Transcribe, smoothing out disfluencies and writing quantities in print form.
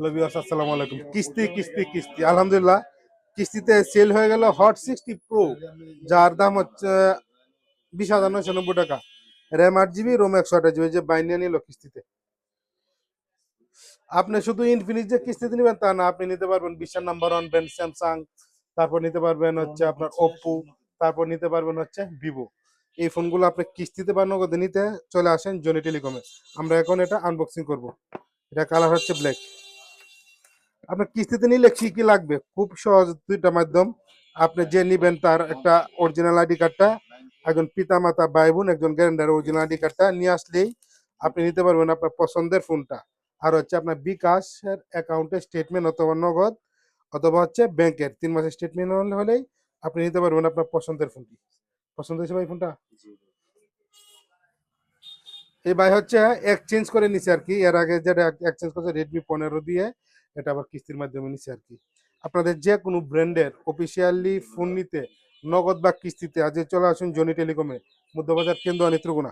Hello viewers, আসসালামু আলাইকুম। কিস্তি কিস্তি কিস্তি আলহামদুলিল্লাহ কিস্তিতে সেল হয়ে গেল হট 60 প্রো, যার দাম হচ্ছে 20,990 টাকা। র্যাম 8 জিবি, রোম 128 জিবি, যে বাইনিয়া নিল কিস্তিতে। আপনি শুধু ইনফিনিক্স যে কিস্তিতে নেবেন তা না, আপনি নিতে পারবেন বিশ্বের নাম্বার 1 ব্র্যান্ড স্যামসাং, তারপর নিতে পারবেন হচ্ছে আপনার ওপ্পো, তারপর নিতে পারবেন হচ্ছে ভিভো। এই ফোনগুলো আপনি কিস্তিতে বা নগদে নিতে চলে আসেন জনি টেলিকমে। আমরা এখন এটা আনবক্সিং করব। এটা কালার হচ্ছে ব্ল্যাক। আপনার কিস্তিতে নিলে কি কি লাগবে? খুব সহজ, দুইটা মাধ্যম। আপনি যে নিবেন তার একটা অরিজিনাল আইডি কার্ডটা, একজন পিতা মাতা ভাই বোন একজন গ্যারান্টার অরিজিনাল আইডি কার্ডটা নিয়ে আসলেই আপনি নিতে পারবেন আপনার পছন্দের ফোনটা। আর হচ্ছে আপনার বিকাশের অ্যাকাউন্টের স্টেটমেন্ট অথবা নগদ অথবা হচ্ছে ব্যাংকের 3 মাসের স্টেটমেন্ট হলেই আপনি নিতে পারবেন আপনার পছন্দের ফোনটি। পছন্দ হয়েছে ভাই ফোনটা? এই ভাই হচ্ছে এক্সচেঞ্জ করে নিছে আর কি। এর আগে যেটা এক্সচেঞ্জ করছে Redmi 15 দিয়ে, এটা আবার কিস্তির মাধ্যমে নিছে আর কি। আপনাদের যে কোনো ব্র্যান্ডের অফিসিয়ালি ফোন নিতে নগদ বা কিস্তিতে আজ চলে আসুন জনি টেলিকমে, মধ্যবাজার কেন্দ্র, নেত্রকোনা।